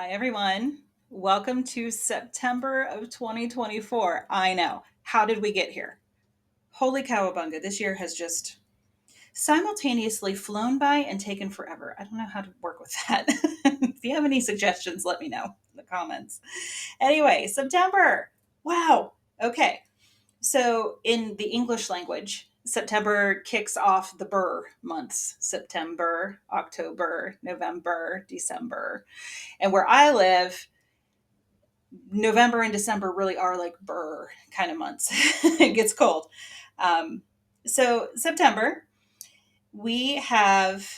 Hi, everyone. Welcome to September of 2024. I know. How did we get here? Holy cowabunga. This year has just simultaneously flown by and taken forever. I don't know how to work with that. If you have any suggestions, let me know in the comments. Anyway, September. Wow. Okay. So, in the English language, September kicks off the burr months: September, October, November, December. And where I live, November and December really are like burr kind of months. It gets cold. Um, so, September, we have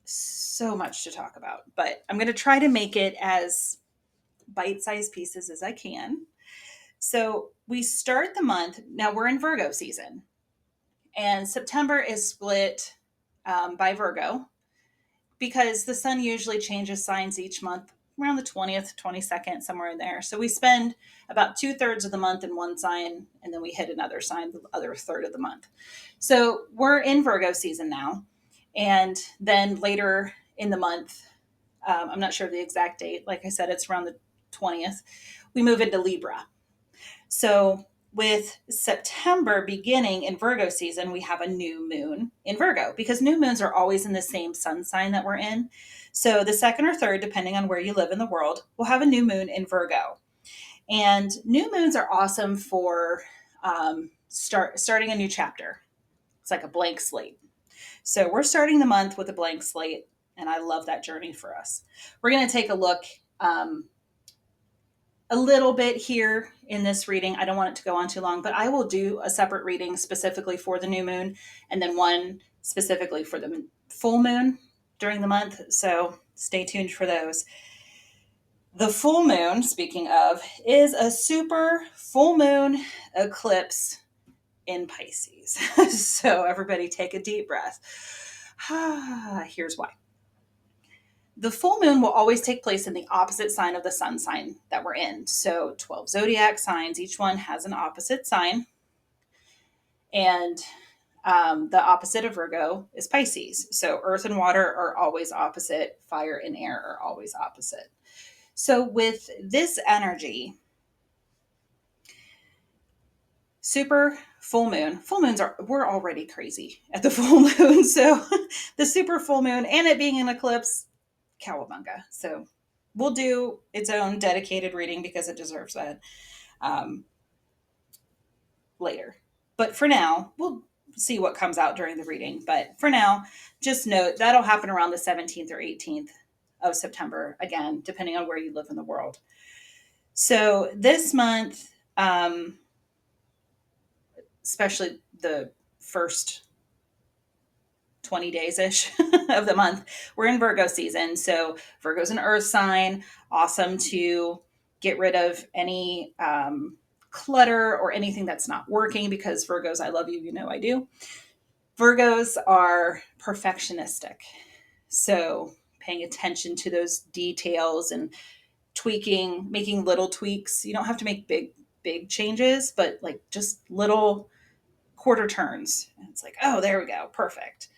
so much to talk about, but I'm going to try to make it as bite sized pieces as I can. So, we start the month, now we're in Virgo season, and September is split by Virgo because the sun usually changes signs each month around the 20th, 22nd, somewhere in there. So we spend about 2/3 of the month in one sign, and then we hit another sign the other third of the month. So we're in Virgo season now. And then later in the month, I'm not sure the exact date. Like I said, it's around the 20th. We move into Libra. So with September beginning in Virgo season, we have a new moon in Virgo because new moons are always in the same sun sign that we're in. So the second or third, depending on where you live in the world, we'll have a new moon in Virgo. And new moons are awesome for starting a new chapter. It's like a blank slate. So we're starting the month with a blank slate, and I love that journey for us. We're going to take a look a little bit here in this reading. I don't want it to go on too long, but I will do a separate reading specifically for the new moon and then one specifically for the full moon during the month. So stay tuned for those. The full moon, speaking of, is a super full moon eclipse in Pisces. So everybody take a deep breath. Here's why. The full moon will always take place in the opposite sign of the sun sign that we're in. So 12 zodiac signs, each one has an opposite sign. And the opposite of Virgo is Pisces. So earth and water are always opposite, fire and air are always opposite. So with this energy, super full moons we're already crazy at the full moon. So the super full moon and it being an eclipse, cowabunga. So we'll do its own dedicated reading because it deserves that um, later. But for now, we'll see what comes out during the reading. But for now, just note that'll happen around the 17th or 18th of September, again, depending on where you live in the world. So this month, especially the first 20 days ish of the month, we're in Virgo season. So Virgo's an earth sign, awesome to get rid of any clutter or anything that's not working because Virgos, I love you, you know I do. Virgos are perfectionistic. So paying attention to those details and tweaking, making little tweaks. You don't have to make big changes, but like just little quarter turns. And it's like, oh, there we go. Perfect.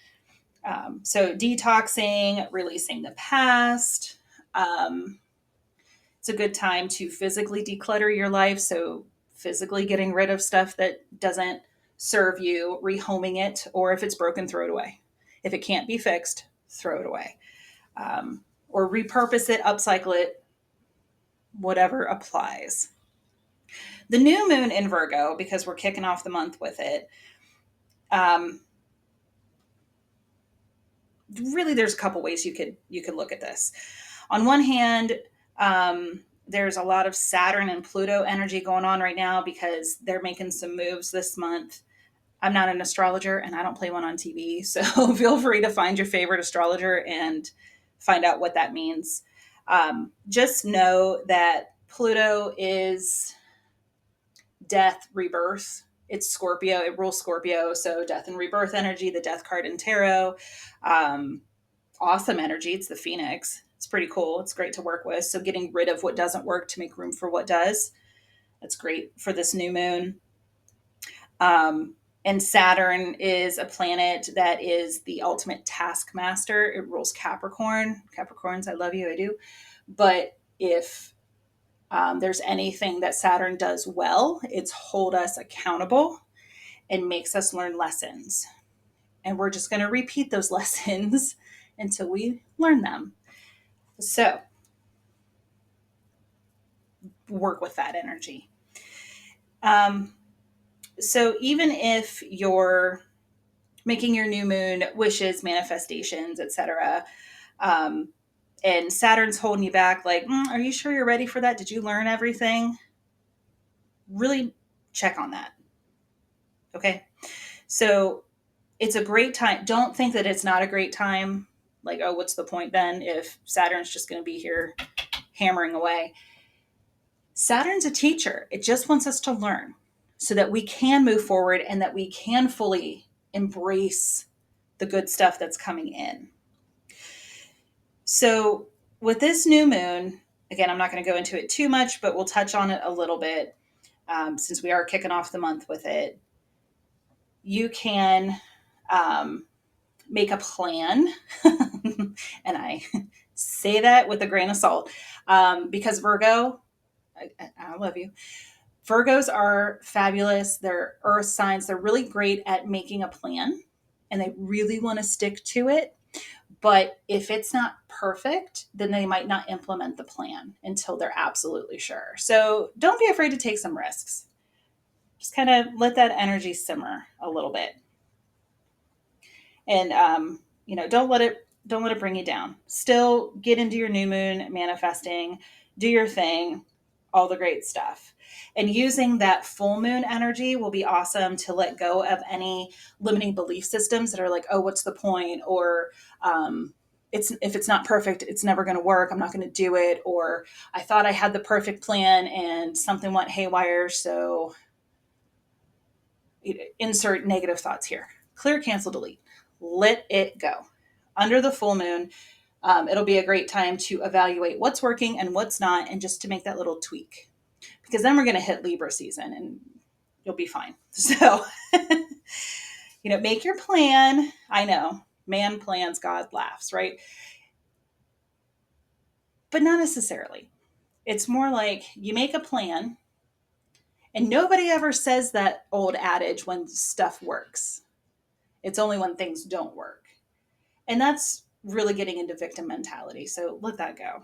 So detoxing, releasing the past. It's a good time to physically declutter your life. So physically getting rid of stuff that doesn't serve you, rehoming it, or if it's broken, throw it away. If it can't be fixed, throw it away. Or repurpose it, upcycle it, whatever applies. The new moon in Virgo, because we're kicking off the month with it, really there's a couple ways you could look at this. On one hand, there's a lot of Saturn and Pluto energy going on right now because they're making some moves this month. I'm not an astrologer and I don't play one on TV, so feel free to find your favorite astrologer and find out what that means. Just know that Pluto is death, rebirth. It's Scorpio. It rules Scorpio. So death and rebirth energy, the death card in tarot. Awesome energy. It's the Phoenix. It's pretty cool. It's great to work with. So getting rid of what doesn't work to make room for what does. That's great for this new moon. And Saturn is a planet that is the ultimate taskmaster. It rules Capricorn. Capricorns, I love you, I do. But if there's anything that Saturn does well, it's hold us accountable and makes us learn lessons. And we're just going to repeat those lessons until we learn them. So work with that energy. So even if you're making your new moon wishes, manifestations, etc., and Saturn's holding you back, like, are you sure you're ready for that? Did you learn everything? Really check on that. Okay. So it's a great time. Don't think that it's not a great time. Like, oh, what's the point then if Saturn's just going to be here hammering away? Saturn's a teacher. It just wants us to learn so that we can move forward and that we can fully embrace the good stuff that's coming in. So with this new moon, again, I'm not going to go into it too much, but we'll touch on it a little bit since we are kicking off the month with it. You can make a plan. And I say that with a grain of salt because Virgo, I love you. Virgos are fabulous. They're earth signs. They're really great at making a plan and they really want to stick to it. But if it's not perfect, then they might not implement the plan until they're absolutely sure. So don't be afraid to take some risks. Just kind of let that energy simmer a little bit. And, don't let it bring you down. Still get into your new moon manifesting, do your thing, all the great stuff. And using that full moon energy will be awesome to let go of any limiting belief systems that are like, oh, what's the point? Or if it's not perfect, it's never going to work. I'm not going to do it. Or I thought I had the perfect plan and something went haywire. So insert negative thoughts here. Clear, cancel, delete. Let it go. Under the full moon, it'll be a great time to evaluate what's working and what's not, and just to make that little tweak. Because then we're going to hit Libra season and you'll be fine. So, make your plan. I know, man plans, God laughs, right? But not necessarily. It's more like you make a plan, and nobody ever says that old adage when stuff works. It's only when things don't work. And that's really getting into victim mentality. So let that go.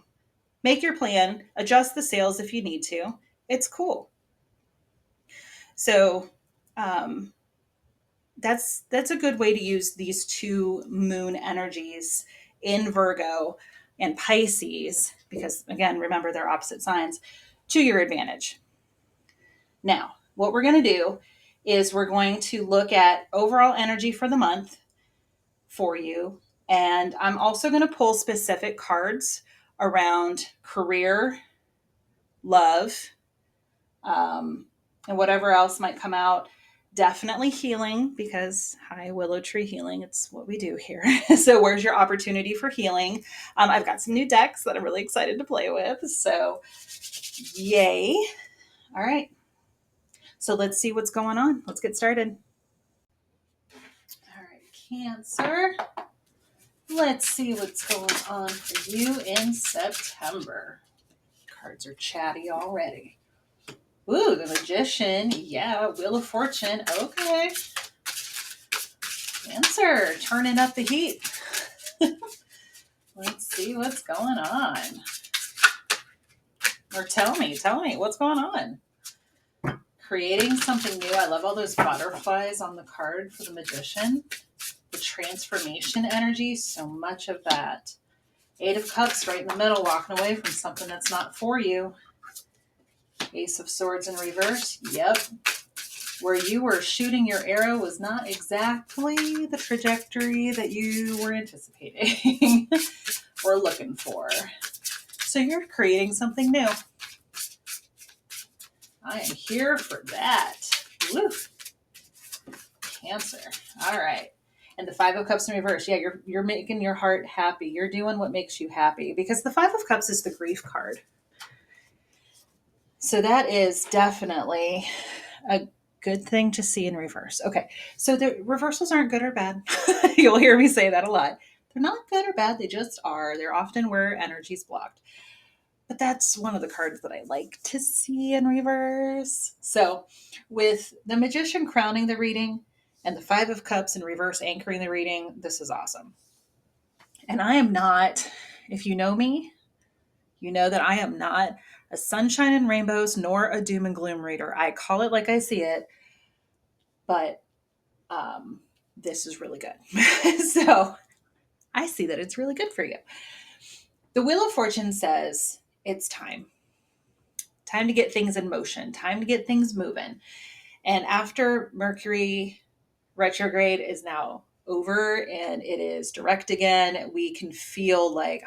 Make your plan, adjust the sails if you need to. It's cool. So that's a good way to use these two moon energies in Virgo and Pisces, because again, remember they're opposite signs, to your advantage. Now, what we're going to do is we're going to look at overall energy for the month for you. And I'm also going to pull specific cards around career, love, and whatever else might come out. Definitely healing, because hi, Willow Tree Healing. It's what we do here. So where's your opportunity for healing? I've got some new decks that I'm really excited to play with. So yay. All right. So let's see what's going on. Let's get started. All right, Cancer. Let's see what's going on for you in September. Cards are chatty already. Ooh, the Magician. Yeah, Wheel of Fortune. Okay. Cancer, turning up the heat. Let's see what's going on. Or tell me, what's going on? Creating something new. I love all those butterflies on the card for the Magician. The transformation energy, so much of that. 8 of Cups right in the middle, walking away from something that's not for you. Ace of Swords in reverse. Yep. Where you were shooting your arrow was not exactly the trajectory that you were anticipating or looking for. So you're creating something new. I am here for that. Woo. Cancer. All right. And the 5 of Cups in reverse. Yeah, you're making your heart happy. You're doing what makes you happy, because the 5 of Cups is the grief card. So that is definitely Good thing to see in reverse. Okay, so the reversals aren't good or bad. You'll hear me say that a lot. They're not good or bad, they just are. They're often where energy's blocked. But that's one of the cards that I like to see in reverse. So, with the Magician crowning the reading and the Five of Cups in reverse anchoring the reading, this is awesome. And I am not, if you know me, you know that I am not a sunshine and rainbows nor a doom and gloom reader. I call it like I see it, but this is really good. So I see that it's really good for you. The Wheel of Fortune says it's time. Time to get things in motion, time to get things moving. And after Mercury retrograde is now over and it is direct again, we can feel like,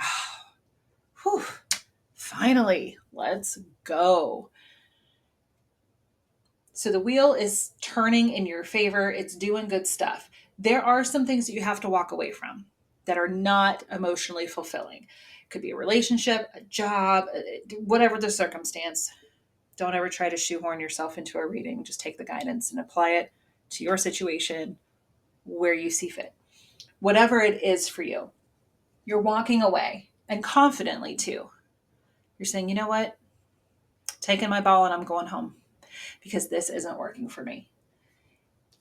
whew, finally, let's go. So the wheel is turning in your favor. It's doing good stuff. There are some things that you have to walk away from that are not emotionally fulfilling. It could be a relationship, a job, whatever the circumstance. Don't ever try to shoehorn yourself into a reading. Just take the guidance and apply it to your situation where you see fit. Whatever it is for you, you're walking away, and confidently too. You're saying, you know what? Taking my ball and I'm going home because this isn't working for me.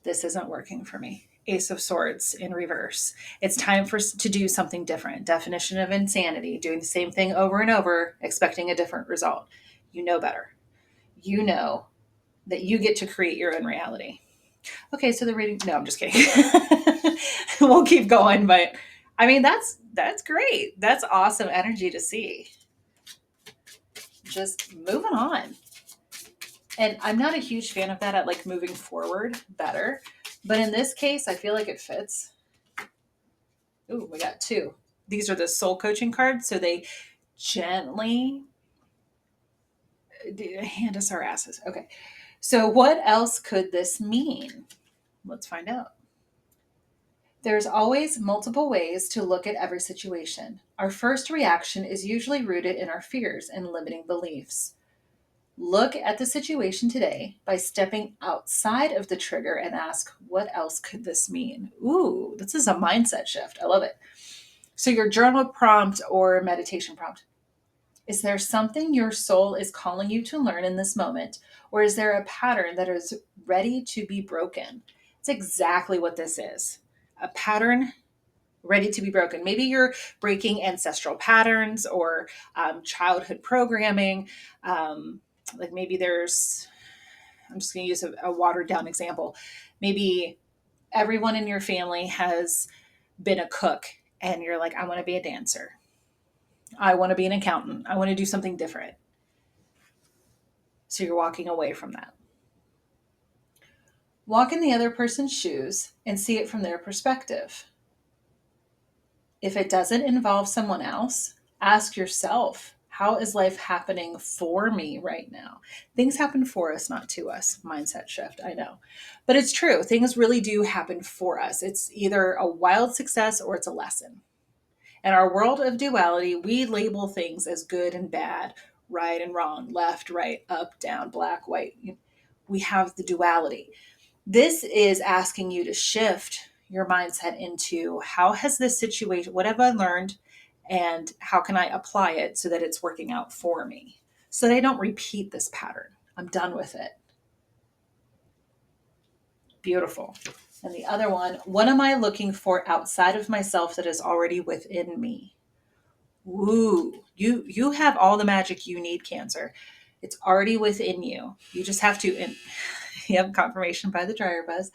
This isn't working for me. Ace of Swords in reverse. It's time to do something different. Definition of insanity, doing the same thing over and over, expecting a different result. You know better. You know that you get to create your own reality. Okay, so the reading, no, I'm just kidding. We'll keep going, but I mean, that's great. That's awesome energy to see. Just moving on. And I'm not a huge fan of that. I like moving forward better. But in this case, I feel like it fits. Ooh, we got two. These are the soul coaching cards. So they gently hand us our asses. Okay. So what else could this mean? Let's find out. There's always multiple ways to look at every situation. Our first reaction is usually rooted in our fears and limiting beliefs. Look at the situation today by stepping outside of the trigger and ask, what else could this mean? Ooh, this is a mindset shift. I love it. So your journal prompt or meditation prompt. Is there something your soul is calling you to learn in this moment? Or is there a pattern that is ready to be broken? It's exactly what this is. A pattern ready to be broken. Maybe you're breaking ancestral patterns or childhood programming. Like maybe there's, I'm just going to use a watered down example. Maybe everyone in your family has been a cook and you're like, I want to be a dancer. I want to be an accountant. I want to do something different. So you're walking away from that. Walk in the other person's shoes and see it from their perspective. If it doesn't involve someone else, ask yourself, how is life happening for me right now? Things happen for us, not to us. Mindset shift, I know. But it's true. Things really do happen for us. It's either a wild success or it's a lesson. In our world of duality, we label things as good and bad, right and wrong, left, right, up, down, black, white. We have the duality. This is asking you to shift your mindset into how has this situation, what have I learned, and how can I apply it so that it's working out for me, so that I don't repeat this pattern. I'm done with it. Beautiful. And the other one, what am I looking for outside of myself that is already within me? Ooh, you have all the magic you need, Cancer. It's already within you. You just have to, you have confirmation by the dryer buzz.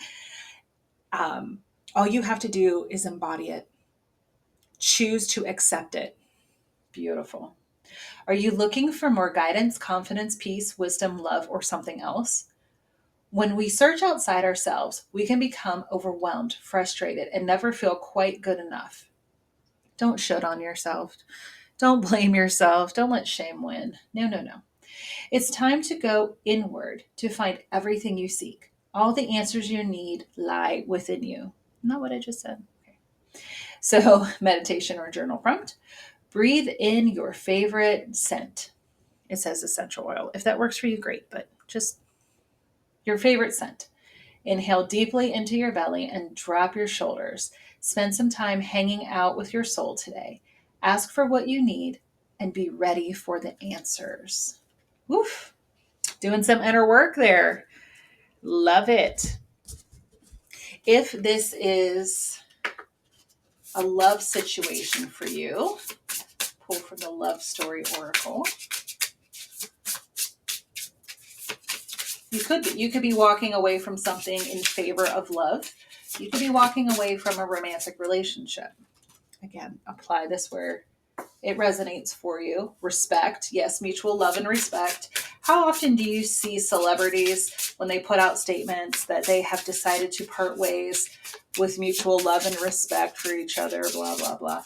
All you have to do is embody it. Choose to accept it. Beautiful. Are you looking for more guidance, confidence, peace, wisdom, love, or something else? When we search outside ourselves, we can become overwhelmed, frustrated, and never feel quite good enough. Don't shit on yourself. Don't blame yourself. Don't let shame win. No, no, no. It's time to go inward to find everything you seek. All the answers you need lie within you. Isn't that what I just said? Okay. So, meditation or journal prompt. Breathe in your favorite scent. It says essential oil. If that works for you, great. But just Your favorite scent. Inhale deeply into your belly and drop your shoulders. Spend some time hanging out with your soul today. Ask for what you need and be ready for the answers. Woof. Doing some inner work there. Love it. If this is a love situation for you, pull from the Love Story Oracle. You could be walking away from something in favor of love. You could be walking away from a romantic relationship. Again, apply this where it resonates for you. Respect. Yes, mutual love and respect. How often do you see celebrities when they put out statements that they have decided to part ways with mutual love and respect for each other, blah, blah, blah?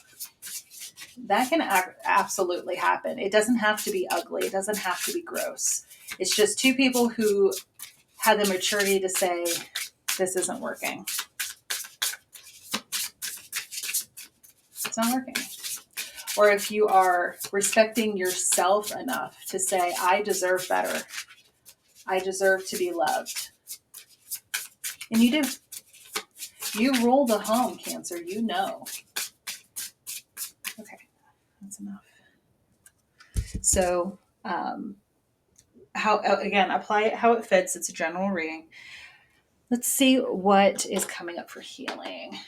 That can absolutely happen. It doesn't have to be ugly. It doesn't have to be gross. It's just two people who had the maturity to say, this isn't working. It's not working. Or if you are respecting yourself enough to say, I deserve better. I deserve to be loved. And you do. You rule the home, Cancer. You know. Okay, that's enough. So, apply it how it fits. It's a general reading. Let's see what is coming up for healing.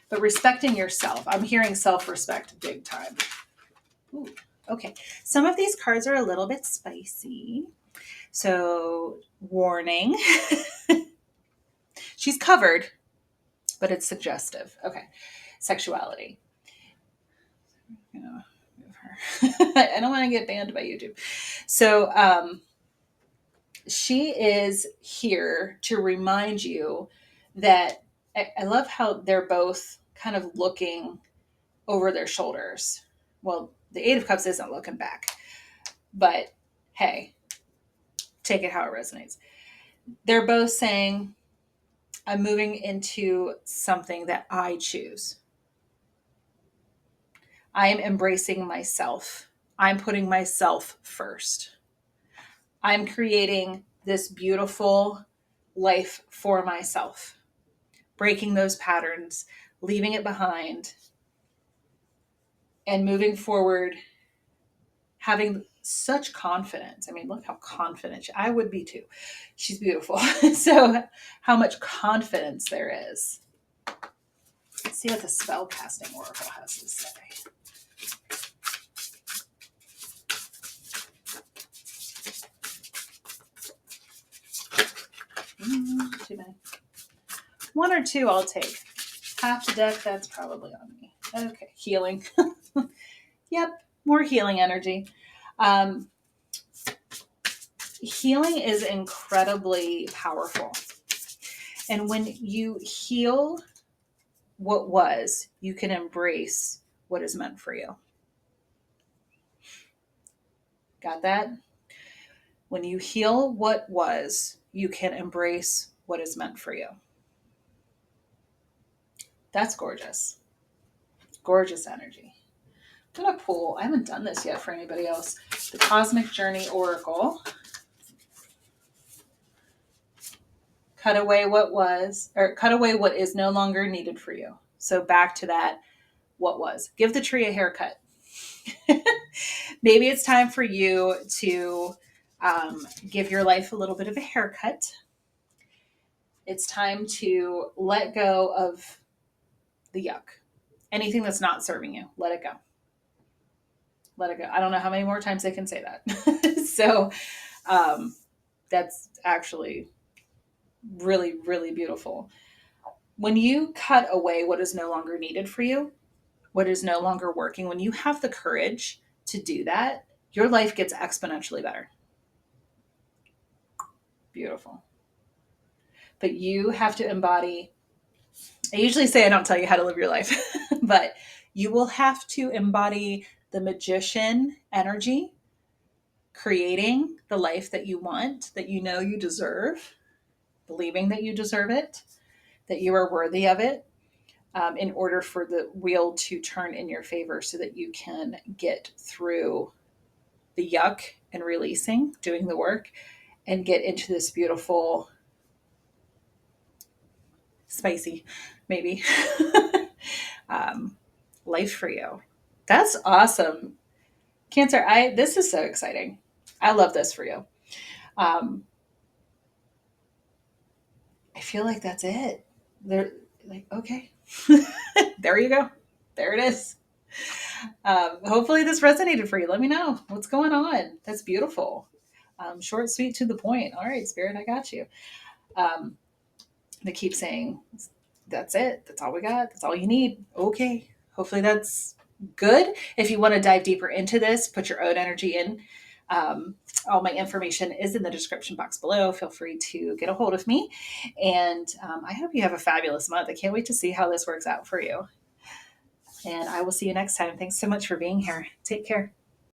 But respecting yourself. I'm hearing self-respect big time. Ooh, okay. Some of these cards are a little bit spicy. So, warning. She's covered, but it's suggestive. Okay. Sexuality. Move her. I don't want to get banned by YouTube. So, she is here to remind you that I love how they're both kind of looking over their shoulders. Well, the Eight of Cups isn't looking back, but hey, take it how it resonates. They're both saying, I'm moving into something that I choose. I am embracing myself. I'm putting myself first. I'm creating this beautiful life for myself, breaking those patterns, leaving it behind, and moving forward, having such confidence. I mean, look how confident I would be too. She's beautiful. So how much confidence there is. Let's see what the Spellcasting Oracle has to say. Too many. One or two I'll take. Half the deck, that's probably on me. Okay, healing. Yep, more healing energy. Healing is incredibly powerful. And when you heal what was, you can embrace what is meant for you. Got that? When you heal what was, you can embrace what is meant for you. That's gorgeous. Gorgeous energy. I'm going to pull, I haven't done this yet for anybody else, the Cosmic Journey Oracle. Cut away what was, or cut away what is no longer needed for you. So back to that, what was. Give the tree a haircut. Maybe it's time for you to give your life a little bit of a haircut. It's time to let go of the yuck. Anything that's not serving you, let it go. Let it go. I don't know how many more times I can say that. So that's actually really, really beautiful. When you cut away what is no longer needed for you, what is no longer working, when you have the courage to do that, your life gets exponentially better. Beautiful. But you have to embody, I usually say I don't tell you how to live your life, but you will have to embody the magician energy, creating the life that you want, that you know you deserve, believing that you deserve it, that you are worthy of it, in order for the wheel to turn in your favor so that you can get through the yuck and releasing, doing the work, and get into this beautiful, spicy, maybe, life for you. That's awesome. Cancer, this is so exciting. I love this for you. Um, I feel like that's it. They're like, okay, there you go. There it is. Hopefully this resonated for you. Let me know what's going on. That's beautiful. Short, sweet, to the point. All right, Spirit, I got you. They keep saying, that's it. That's all we got. That's all you need. Okay. Hopefully that's good. If you want to dive deeper into this, put your own energy in. All my information is in the description box below. Feel free to get a hold of me. And I hope you have a fabulous month. I can't wait to see how this works out for you. And I will see you next time. Thanks so much for being here. Take care.